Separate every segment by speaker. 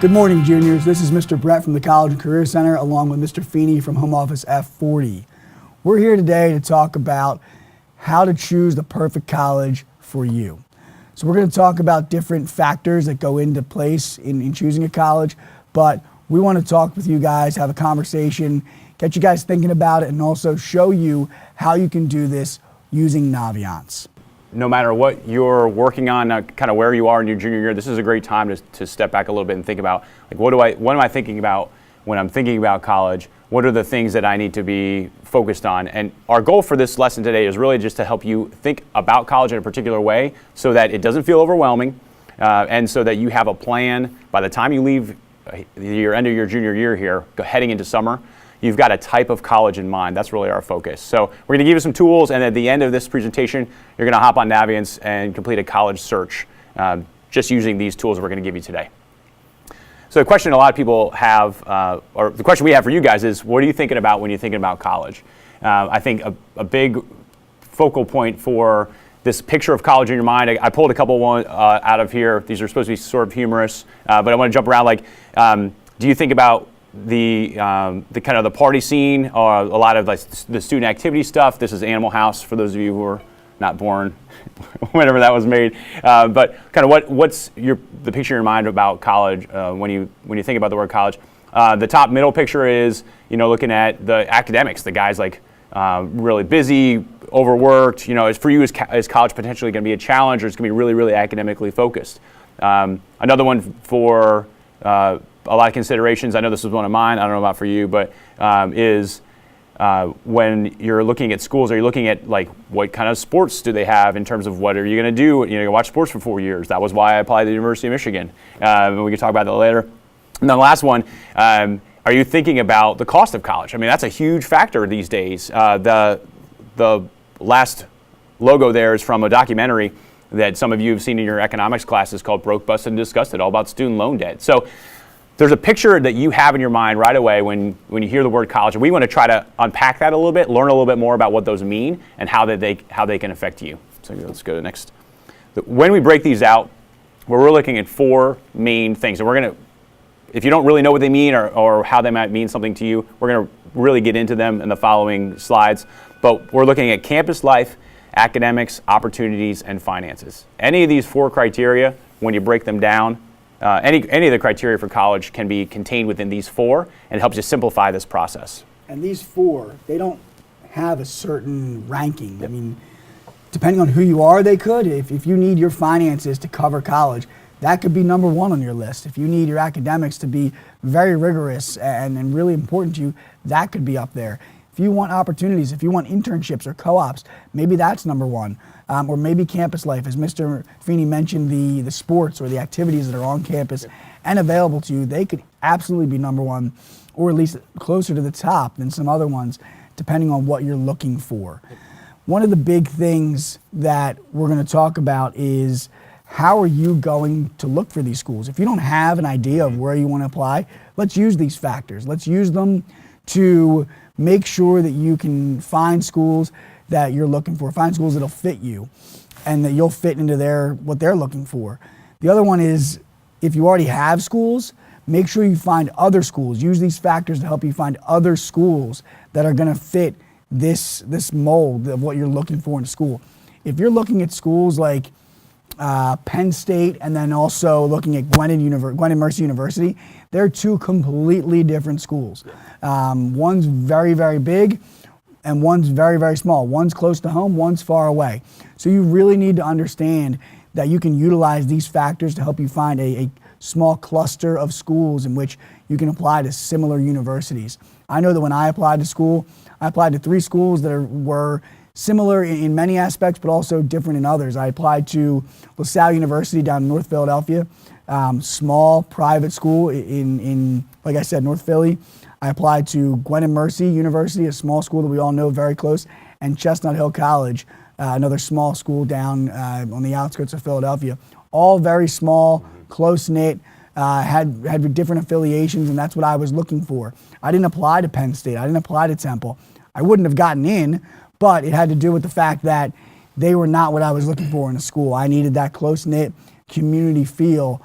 Speaker 1: Good morning, juniors. This is Mr. Brett from the College and Career Center along with Mr. Feeney from Home Office F40. We're here today to talk about how to choose the perfect college for you. So we're going to talk about different factors that go into place in choosing a college, but we want to talk with you guys, have a conversation, get you guys thinking about it, and also show you how you can do this using Naviance.
Speaker 2: No matter what you're working on, kind of where you are in your junior year, this is a great time to step back a little bit and think about, like, what am I thinking about when I'm thinking about college? What are the things that I need to be focused on? And our goal for this lesson today is really just to help you think about college in a particular way so that it doesn't feel overwhelming and so that you have a plan by the time you leave your end of your junior year here, heading into summer. You've got a type of college in mind. That's really our focus. So we're going to give you some tools, and at the end of this presentation, you're going to hop on Naviance and complete a college search just using these tools we're going to give you today. So the question a lot of people have, or the question we have for you guys is, what are you thinking about when you're thinking about college? I think a big focal point for this picture of college in your mind, I pulled a couple one out of here. These are supposed to be sort of humorous, but I want to jump around. Like, do you think about the kind of the party scene, or a lot of like the student activity stuff? This is Animal House for those of you who are not born whenever that was made. But kind of what's the picture in your mind about college when you think about the word college? The top middle picture is, looking at the academics. The guy's like really busy, overworked. For you, is college potentially going to be a challenge, or it's going to be really, really academically focused? Another one for a lot of considerations, I know this is one of mine, I don't know about for you, but is when you're looking at schools, are you looking at like what kind of sports do they have in terms of what are you going to do? You watch sports for 4 years. That was why I applied to the University of Michigan. We can talk about that later. And then the last one, are you thinking about the cost of college? I mean, that's a huge factor these days. The last logo there is from a documentary that some of you have seen in your economics classes called Broke, Busted, and Disgusted, all about student loan debt. So there's a picture that you have in your mind right away when you hear the word college, and we want to try to unpack that a little bit, learn a little bit more about what those mean and how they can affect you. So let's go to the next. When we break these out, we're looking at four main things, and we're going to, if you don't really know what they mean or how they might mean something to you, we're going to really get into them in the following slides. But we're looking at campus life, academics, opportunities, and finances. Any of these four criteria, when you break them down, any of the criteria for college can be contained within these four, and it helps you simplify this process.
Speaker 1: And these four, they don't have a certain ranking. Yep. I mean, depending on who you are, they could. If you need your finances to cover college, that could be number one on your list. If you need your academics to be very rigorous and really important to you, that could be up there. If you want opportunities, if you want internships or co-ops, maybe that's number one. Or maybe campus life, as Mr. Feeney mentioned, the sports or the activities that are on campus and available to you, they could absolutely be number one, or at least closer to the top than some other ones, depending on what you're looking for. One of the big things that we're going to talk about is, how are you going to look for these schools? If you don't have an idea of where you want to apply, let's use these factors. Let's use them to make sure that you can find schools that you're looking for, find schools that'll fit you and that you'll fit into what they're looking for. The other one is, if you already have schools, make sure you find other schools. Use these factors to help you find other schools that are going to fit this mold of what you're looking for in a school. If you're looking at schools like Penn State and then also looking at Gwen and Mercy University, they're two completely different schools. One's very, very big, and one's very, very small. One's close to home, one's far away. So you really need to understand that you can utilize these factors to help you find a small cluster of schools in which you can apply to similar universities. I know that when I applied to school, I applied to 3 schools that were similar in many aspects, but also different in others. I applied to LaSalle University down in North Philadelphia, small private school in, like I said, North Philly. I applied to Gwen and Mercy University, a small school that we all know very close, and Chestnut Hill College, another small school down on the outskirts of Philadelphia. All very small, close-knit, had different affiliations, and that's what I was looking for. I didn't apply to Penn State. I didn't apply to Temple. I wouldn't have gotten in, but it had to do with the fact that they were not what I was looking for in a school. I needed that close-knit, community feel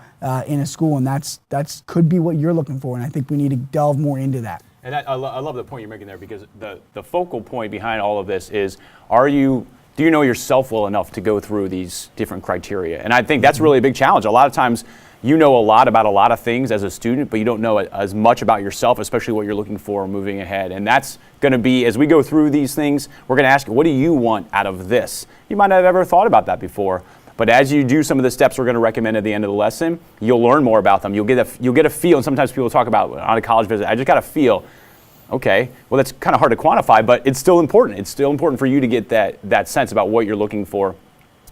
Speaker 1: in a school, and that's could be what you're looking for, and I think we need to delve more into that.
Speaker 2: And I love the point you're making there, because the focal point behind all of this is, do you know yourself well enough to go through these different criteria? And I think that's really a big challenge. A lot of times you know a lot about a lot of things as a student, but you don't know as much about yourself, especially what you're looking for moving ahead. And that's going to be, as we go through these things, we're going to ask you, what do you want out of this? You might not have ever thought about that before. But as you do some of the steps we're going to recommend at the end of the lesson, you'll learn more about them. You'll get a feel, and sometimes people talk about on a college visit, I just got a feel. Okay, well, that's kind of hard to quantify, but it's still important. It's still important for you to get that sense about what you're looking for.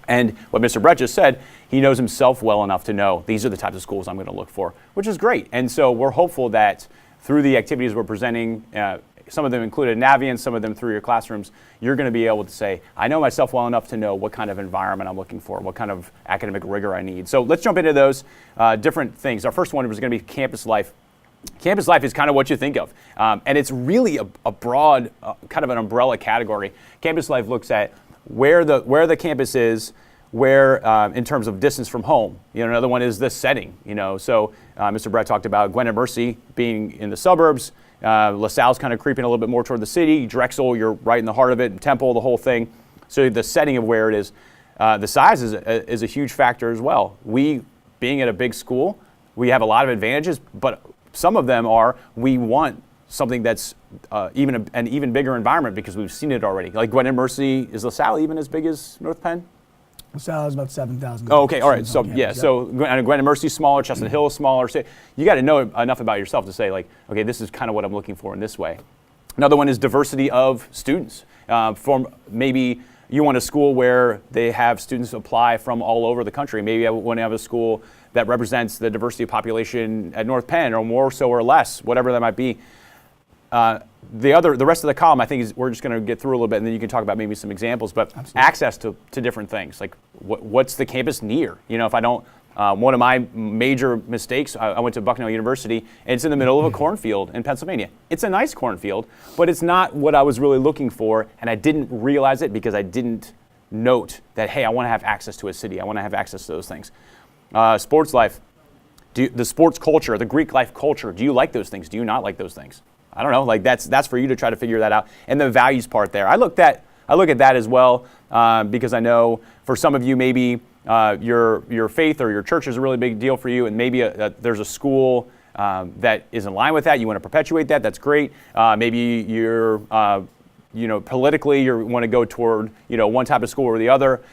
Speaker 2: And what Mr. Brett just said, he knows himself well enough to know these are the types of schools I'm going to look for, which is great. And so we're hopeful that through the activities we're presenting, some of them included Naviance, some of them through your classrooms, you're going to be able to say, I know myself well enough to know what kind of environment I'm looking for, what kind of academic rigor I need. So let's jump into those different things. Our first one was going to be campus life. Campus life is kind of what you think of, and it's really a broad, kind of an umbrella category. Campus life looks at where the campus is, where in terms of distance from home. Another one is the setting. So Mr. Brett talked about Gwen and Mercy being in the suburbs. LaSalle's kind of creeping a little bit more toward the city. Drexel, you're right in the heart of it. Temple, the whole thing. So the setting of where it is, the size is a huge factor as well. We, being at a big school, we have a lot of advantages, but some of them are, we want something that's an even bigger environment because we've seen it already. Like Gwen and Mercy, is LaSalle even as big as North Penn?
Speaker 1: LaSalle is about 7,000.
Speaker 2: Oh, okay, all right. So so Gwen and Mercy is smaller, Chestnut Hill is smaller. So you got to know enough about yourself to say, like, okay, this is kind of what I'm looking for in this way. Another one is diversity of students. From maybe you want a school where they have students apply from all over the country. Maybe you want to have a school that represents the diversity of population at North Penn, or more so or less, whatever that might be. The rest of the column, I think, is we're just going to get through a little bit, and then you can talk about maybe some examples. But absolutely. Access to different things, like what's the campus near? If I don't, one of my major mistakes, I went to Bucknell University, and it's in the middle of a cornfield in Pennsylvania. It's a nice cornfield, but it's not what I was really looking for, and I didn't realize it because I didn't note that, hey, I want to have access to a city. I want to have access to those things. Sports life, the sports culture, the Greek life culture, do you like those things? Do you not like those things? I don't know. Like that's for you to try to figure that out. And the values part there, I look at that as well, because I know for some of you maybe your faith or your church is a really big deal for you, and maybe there's a school that is in line with that. You want to perpetuate that. That's great. Maybe you're politically you want to go toward one type of school or the other.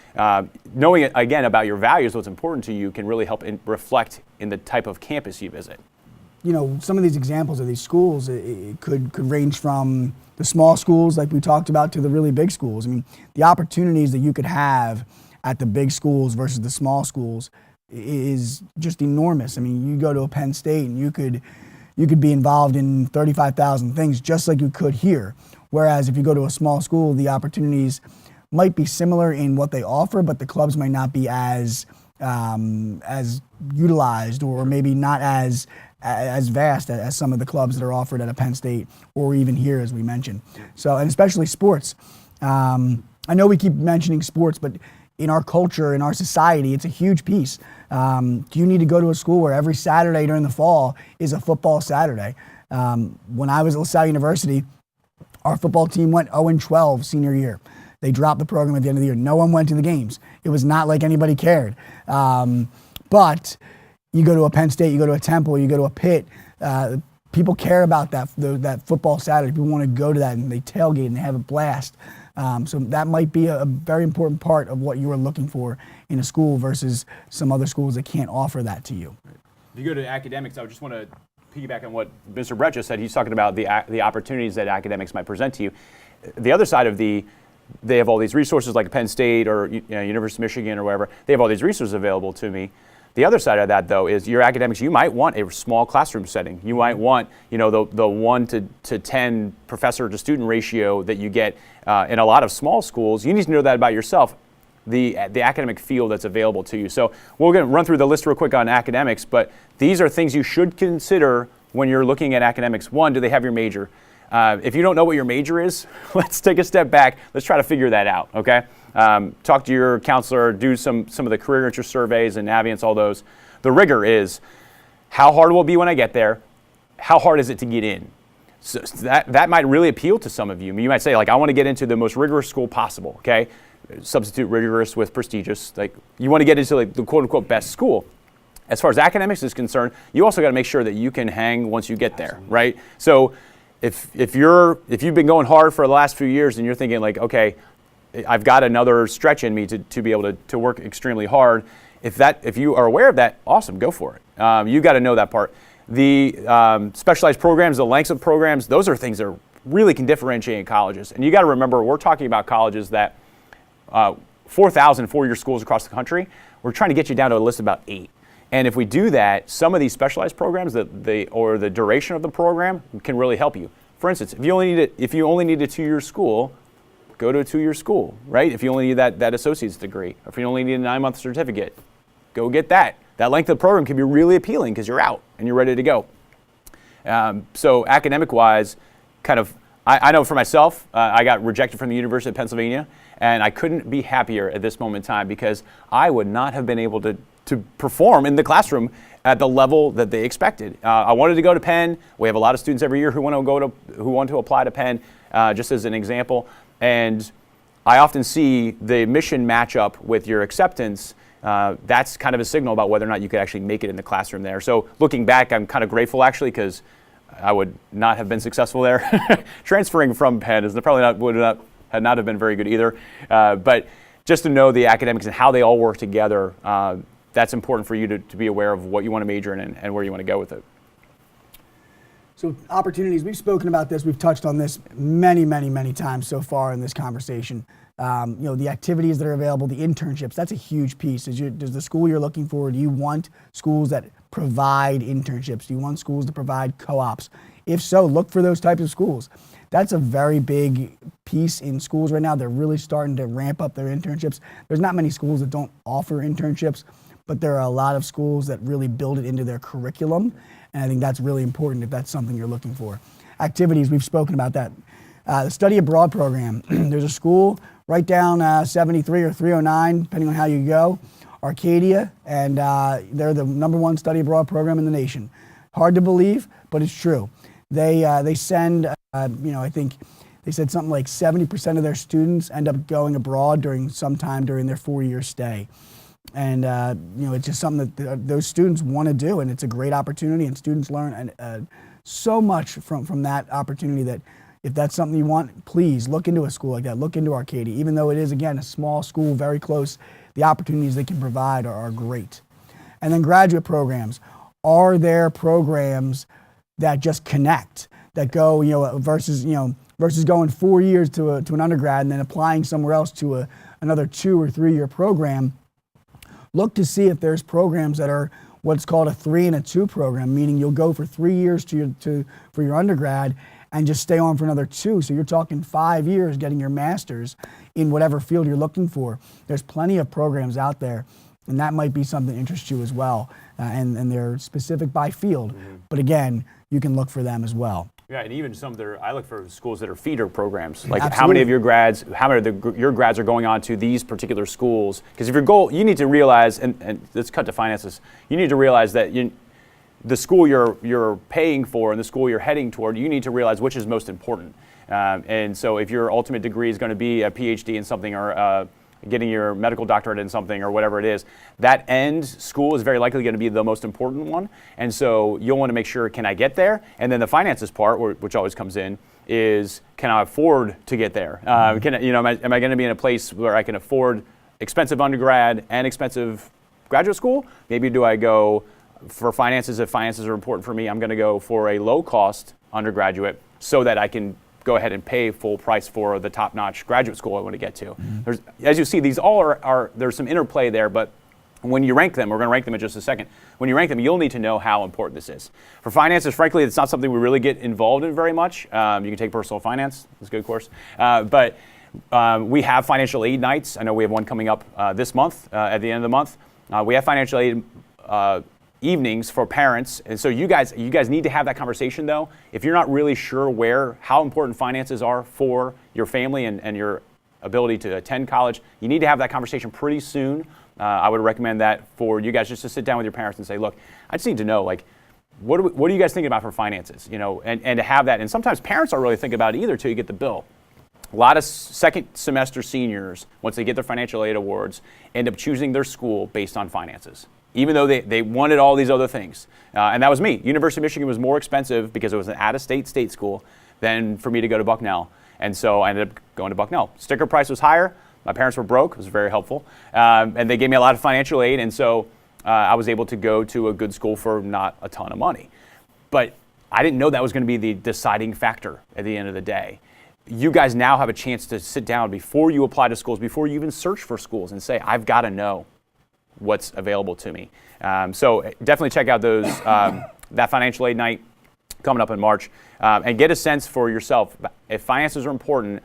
Speaker 2: Knowing again about your values, what's important to you, can really help reflect in the type of campus you visit.
Speaker 1: Some of these examples of these schools, it could range from the small schools like we talked about to the really big schools. I mean, the opportunities that you could have at the big schools versus the small schools is just enormous. I mean, you go to a Penn State and you could be involved in 35,000 things just like you could here. Whereas if you go to a small school, the opportunities might be similar in what they offer, but the clubs might not be as utilized, or maybe not as vast as some of the clubs that are offered at a Penn State or even here, as we mentioned. So, and especially sports. I know we keep mentioning sports, but in our culture, in our society, it's a huge piece. Do you need to go to a school where every Saturday during the fall is a football Saturday? When I was at LaSalle University, our football team went 0-12 senior year. They dropped the program at the end of the year. No one went to the games. It was not like anybody cared. But you go to a Penn State, you go to a Temple, you go to a Pitt, people care about that football Saturday. People want to go to that, and they tailgate and they have a blast. So that might be a very important part of what you are looking for in a school versus some other schools that can't offer that to you.
Speaker 2: If you go to academics, I just want to piggyback on what Mr. Brett just said. He's talking about the opportunities that academics might present to you. The other side of they have all these resources like Penn State or University of Michigan or wherever. They have all these resources available to me. The other side of that, though, is your academics. You might want a small classroom setting. You might want, the 1 to 10 professor to student ratio that you get in a lot of small schools. You need to know that about yourself, the academic field that's available to you. So we're going to run through the list real quick on academics, but these are things you should consider when you're looking at academics. One, do they have your major? If you don't know what your major is, let's take a step back. Let's try to figure that out, okay? Talk to your counselor, do some of the career interest surveys and Naviance, all those. The rigor is, how hard will it be when I get there? How hard is it to get in? So that might really appeal to some of you. You might say, like, I want to get into the most rigorous school possible, okay? Substitute rigorous with prestigious. Like, you want to get into like the quote-unquote best school. As far as academics is concerned, you also got to make sure that you can hang once you get there, right? So if you've been going hard for the last few years and you're thinking like, okay, I've got another stretch in me to be able to work extremely hard, if you are aware of that, awesome, go for it. You got to know that part. The specialized programs, the lengths of programs, those are things that really can differentiate colleges. And you got to remember, we're talking about colleges that 4,000 four-year schools across the country. We're trying to get you down to a list of about 8. And if we do that, some of these specialized programs or the duration of the program can really help you. For instance, if you only need a 2-year school, go to a 2-year school, right? If you only need that associate's degree, or if you only need a 9-month certificate, go get that. That length of the program can be really appealing because you're out and you're ready to go. So academic-wise, I know for myself, I got rejected from the University of Pennsylvania, and I couldn't be happier at this moment in time because I would not have been able to perform in the classroom at the level that they expected. I wanted to go to Penn. We have a lot of students every year who want to apply to Penn, just as an example. And I often see the admission match up with your acceptance. That's kind of a signal about whether or not you could actually make it in the classroom there. So looking back, I'm kind of grateful actually because I would not have been successful there. Transferring from Penn would not have been very good either. But just to know the academics and how they all work together, that's important for you to be aware of what you want to major in and where you want to go with it.
Speaker 1: So opportunities, we've spoken about this, we've touched on this many, many, many times so far in this conversation. The activities that are available, the internships, that's a huge piece. Does the school you're looking for, do you want schools that provide internships? Do you want schools that provide co-ops? If so, look for those types of schools. That's a very big piece in schools right now. They're really starting to ramp up their internships. There's not many schools that don't offer internships, but there are a lot of schools that really build it into their curriculum, and I think that's really important if that's something you're looking for. Activities, we've spoken about that. The study abroad program, there's a school right down 73 or 309, depending on how you go, Arcadia, and they're the #1 study abroad program in the nation. Hard to believe, but it's true. They send, I think they said something like 70% of their students end up going abroad sometime during their 4-year stay. And, it's just something that those students want to do, and it's a great opportunity, and students learn so much from that opportunity that if that's something you want, please look into a school like that. Look into Arcadia. Even though it is, again, a small school, very close, the opportunities they can provide are great. And then graduate programs. Are there programs that just connect, that go, versus going 4 years to an undergrad and then applying somewhere else to another 2 or 3 year program? Look to see if there's programs that are what's called a 3 and a 2 program, meaning you'll go for 3 years for your undergrad and just stay on for another 2. So you're talking 5 years getting your master's in whatever field you're looking for. There's plenty of programs out there, and that might be something that interests you as well. And they're specific by field, but again, you can look for them as well.
Speaker 2: Yeah, and even I look for schools that are feeder programs. Like
Speaker 1: Absolutely.
Speaker 2: How many of your grads are going on to these particular schools? Because if your goal, you need to realize, and let's cut to finances, you need to realize that the school you're paying for and the school you're heading toward, you need to realize which is most important. And so if your ultimate degree is going to be a PhD in something or getting your medical doctorate in something or whatever it is, that end school is very likely going to be the most important one. And so you'll want to make sure, can I get there? And then the finances part, which always comes in, is can I afford to get there? Am I going to be in a place where I can afford expensive undergrad and expensive graduate school? Maybe do I go for finances? If finances are important for me, I'm going to go for a low-cost undergraduate so that I can go ahead and pay full price for the top-notch graduate school I want to get to. As you see, these all are there's some interplay there, but when you rank them, we're going to rank them in just a second. When you rank them, you'll need to know how important this is. For finances, frankly, it's not something we really get involved in very much. You can take personal finance. It's a good course. But we have financial aid nights. I know we have one coming up this month, at the end of the month. We have financial aid evenings for parents. And so you guys need to have that conversation though. If you're not really sure how important finances are for your family and your ability to attend college, you need to have that conversation pretty soon. I would recommend that for you guys, just to sit down with your parents and say, look, I just need to know, like, what are you guys thinking about for finances? You know, and to have that. And sometimes parents aren't really thinking about it either till you get the bill. A lot of second semester seniors, once they get their financial aid awards, end up choosing their school based on finances, even though they wanted all these other things. And that was me. University of Michigan was more expensive because it was an out-of-state state school than for me to go to Bucknell. And so I ended up going to Bucknell. Sticker price was higher. My parents were broke. It was very helpful. And they gave me a lot of financial aid. And so I was able to go to a good school for not a ton of money. But I didn't know that was going to be the deciding factor at the end of the day. You guys now have a chance to sit down before you apply to schools, before you even search for schools, and say, I've got to know what's available to me. So definitely check out those that financial aid night coming up in March, and get a sense for yourself. If finances are important,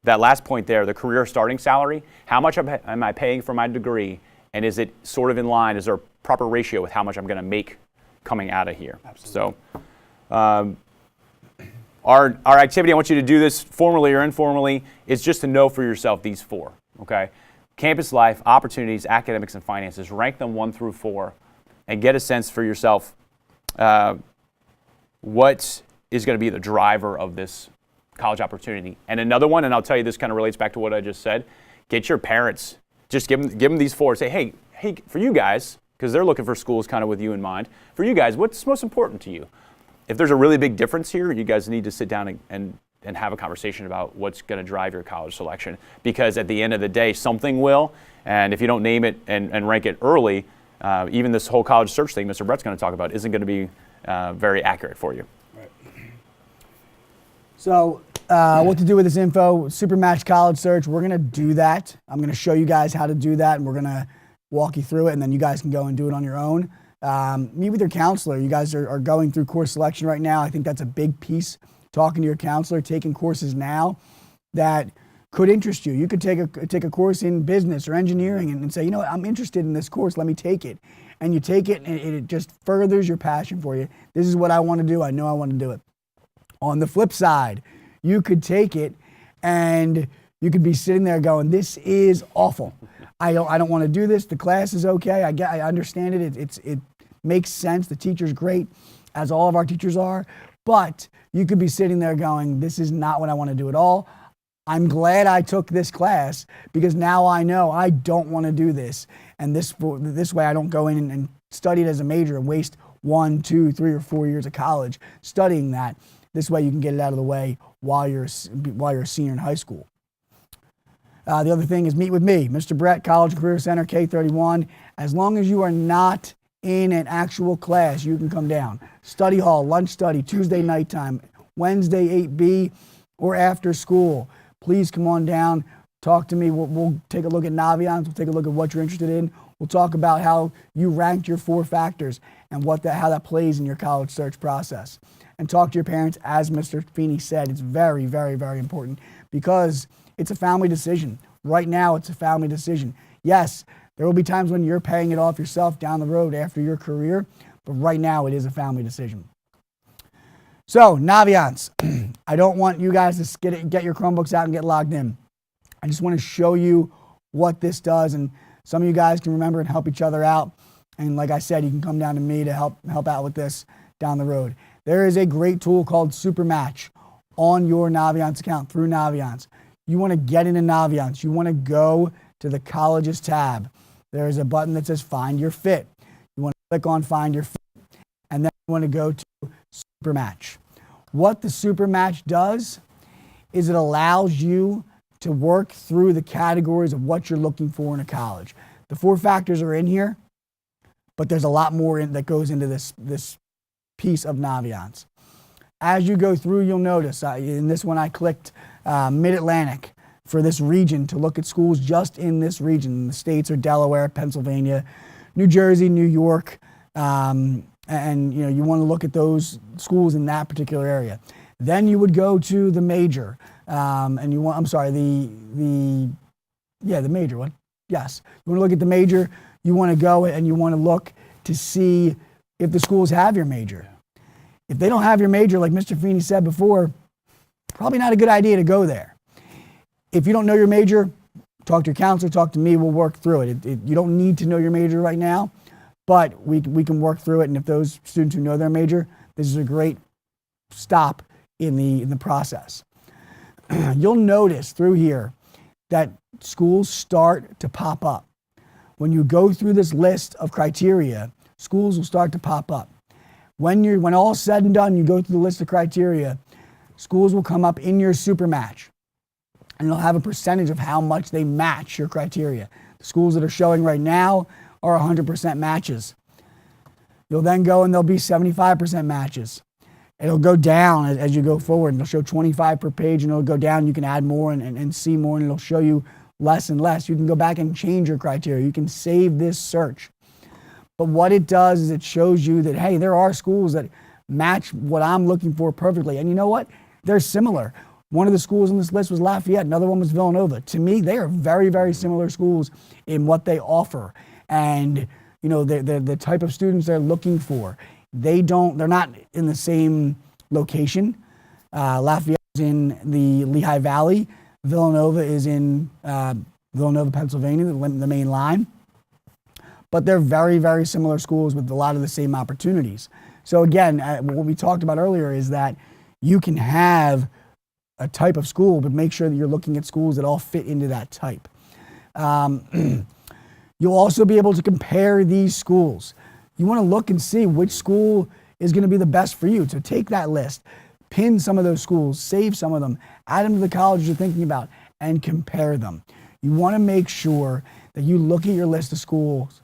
Speaker 2: that last point there, the career starting salary, how much am I paying for my degree, and is it sort of in line? Is there a proper ratio with how much I'm going to make coming out of here? Absolutely. So our activity, I want you to do this formally or informally, is just to know for yourself these four, okay? Campus life, opportunities, academics, and finances. Rank them 1 through 4 and get a sense for yourself what is going to be the driver of this college opportunity. And another one, and I'll tell you, this kind of relates back to what I just said, get your parents, just give them these 4. Say, hey, for you guys, because they're looking for schools kind of with you in mind, for you guys, what's most important to you? If there's a really big difference here, you guys need to sit down and have a conversation about what's going to drive your college selection. Because at the end of the day, something will, and if you don't name it and rank it early, even this whole college search thing Mr. Brett's going to talk about isn't going to be very accurate for you.
Speaker 1: Right. So what to do with this info, SuperMatched college search, we're going to do that. I'm going to show you guys how to do that, and we're going to walk you through it, and then you guys can go and do it on your own. Meet with your counselor. You guys are going through course selection right now. I think that's a big piece. Talking to your counselor, taking courses now that could interest you. You could take a course in business or engineering and say, you know what, I'm interested in this course, let me take it. And you take it and it just furthers your passion for you. This is what I want to do. I know I want to do it. On the flip side, you could take it and you could be sitting there going, this is awful. I don't want to do this. The class is okay. I understand it. It makes sense. The teacher's great, as all of our teachers are. But you could be sitting there going, this is not what I want to do at all. I'm glad I took this class because now I know I don't want to do this. And this way I don't go in and study it as a major and waste 1, 2, 3, or 4 years of college studying that. This way you can get it out of the way while you're a senior in high school. The other thing is meet with me, Mr. Brett, College and Career Center, K31. As long as you are not in an actual class, you can come down. Study hall, lunch study, Tuesday nighttime, Wednesday 8B, or after school. Please come on down, talk to me. We'll take a look at Naviance. We'll take a look at what you're interested in. We'll talk about how you ranked your 4 factors and how that plays in your college search process. And talk to your parents, as Mr. Feeney said. It's very, very, very important because it's a family decision. Right now, it's a family decision. Yes, there will be times when you're paying it off yourself down the road after your career, but right now it is a family decision. So, Naviance, I don't want you guys to get your Chromebooks out and get logged in. I just want to show you what this does, and some of you guys can remember and help each other out. And like I said, you can come down to me to help out with this down the road. There is a great tool called SuperMatch on your Naviance account through Naviance. You want to get into Naviance. You want to go to the Colleges tab. There's a button that says Find Your Fit. You want to click on Find Your Fit, and then you want to go to SuperMatch. What the SuperMatch does is it allows you to work through the categories of what you're looking for in a college. The 4 factors are in here, but there's a lot more that goes into this piece of Naviance. As you go through, you'll notice, in this one I clicked Mid-Atlantic for this region to look at schools just in this region. The states are Delaware, Pennsylvania, New Jersey, New York, and you want to look at those schools in that particular area. Then you would go to the major, and you want, the major one. Yes, you want to look at the major. You want to go and you want to look to see if the schools have your major. If they don't have your major, like Mr. Feeney said before, probably not a good idea to go there. If you don't know your major, talk to your counselor, talk to me, we'll work through it. You don't need to know your major right now, but we can work through it. And if those students who know their major, this is a great stop in the process. You'll notice through here that schools start to pop up. When you go through this list of criteria, schools will start to pop up. When all is said and done, you go through the list of criteria, schools will come up in your SuperMatch, and they'll have a percentage of how much they match your criteria. The schools that are showing right now are 100% matches. You'll then go and there'll be 75% matches. It'll go down as you go forward, and it'll show 25 per page, and it'll go down. You can add more and see more, and it'll show you less and less. You can go back and change your criteria. You can save this search. But what it does is it shows you that, hey, there are schools that match what I'm looking for perfectly. And you know what? They're similar. One of the schools on this list was Lafayette. Another one was Villanova. To me, they are very, very similar schools in what they offer. And, you know, the type of students they're looking for. They're not in the same location. Lafayette is in the Lehigh Valley. Villanova is in Villanova, Pennsylvania, the main line. But they're very, very similar schools with a lot of the same opportunities. So again, what we talked about earlier is that you can have a type of school, but make sure that you're looking at schools that all fit into that type. You'll also be able to compare these schools. You want to look and see which school is going to be the best for you. So take that list, pin some of those schools, save some of them, add them to the colleges you're thinking about, and compare them. You want to make sure that you look at your list of schools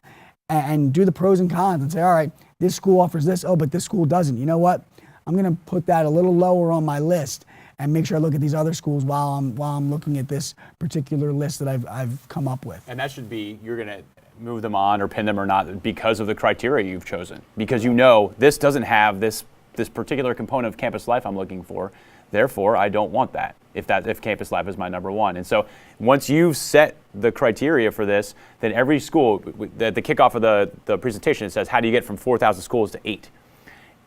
Speaker 1: and do the pros and cons and say, all right, this school offers this, oh, but this school doesn't. You know what? I'm going to put that a little lower on my list and make sure I look at these other schools while I'm looking at this particular list that I've come up with.
Speaker 2: And that should be, you're going to move them on or pin them or not because of the criteria you've chosen. Because you know this doesn't have this particular component of campus life I'm looking for. Therefore, I don't want that if campus life is my number one. And so once you've set the criteria for this, then every school, at the kickoff of the presentation, it says, how do you get from 4,000 schools to 8?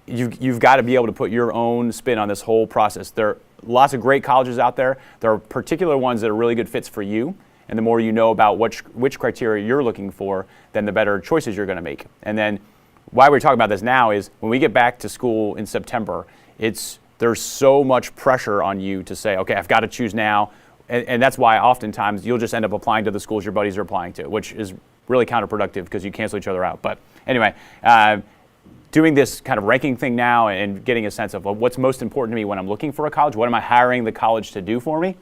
Speaker 2: You've got to be able to put your own spin on this whole process. There are lots of great colleges out there. There are particular ones that are really good fits for you. And the more you know about which criteria you're looking for, then the better choices you're going to make. And then why we're talking about this now is when we get back to school in September, there's so much pressure on you to say, okay, I've got to choose now. And that's why oftentimes you'll just end up applying to the schools your buddies are applying to, which is really counterproductive because you cancel each other out. But anyway, doing this kind of ranking thing now and getting a sense of what's most important to me when I'm looking for a college, what am I hiring the college to do for me?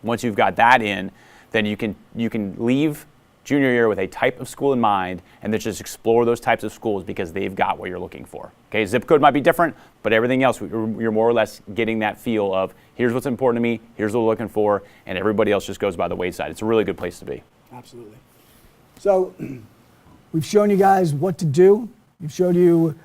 Speaker 2: Once you've got that in, then you can leave junior year with a type of school in mind and then just explore those types of schools because they've got what you're looking for. Okay, zip code might be different, but everything else, you're more or less getting that feel of here's what's important to me, here's what we're looking for, and everybody else just goes by the wayside. It's a really good place to be.
Speaker 1: Absolutely. So we've shown you guys what to do. We've showed you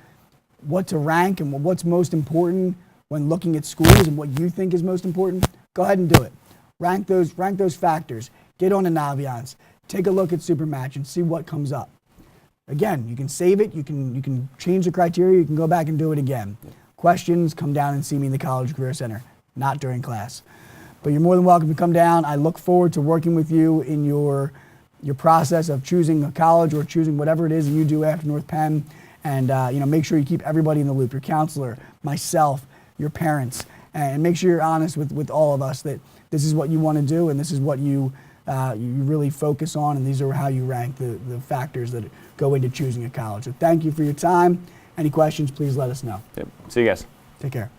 Speaker 1: what to rank and what's most important when looking at schools and what you think is most important. Go ahead and do it. Rank those factors. Get on to Naviance. Take a look at SuperMatch and see what comes up. Again, you can save it. You can change the criteria. You can go back and do it again. Questions, come down and see me in the College and Career Center, not during class. But you're more than welcome to come down. I look forward to working with you in your process of choosing a college or choosing whatever it is that you do after North Penn. And make sure you keep everybody in the loop, your counselor, myself, your parents, and make sure you're honest with all of us that this is what you want to do and this is what you really focus on, and these are how you rank the factors that go into choosing a college. So thank you for your time. Any questions, please let us know.
Speaker 2: Yep. See you guys.
Speaker 1: Take care.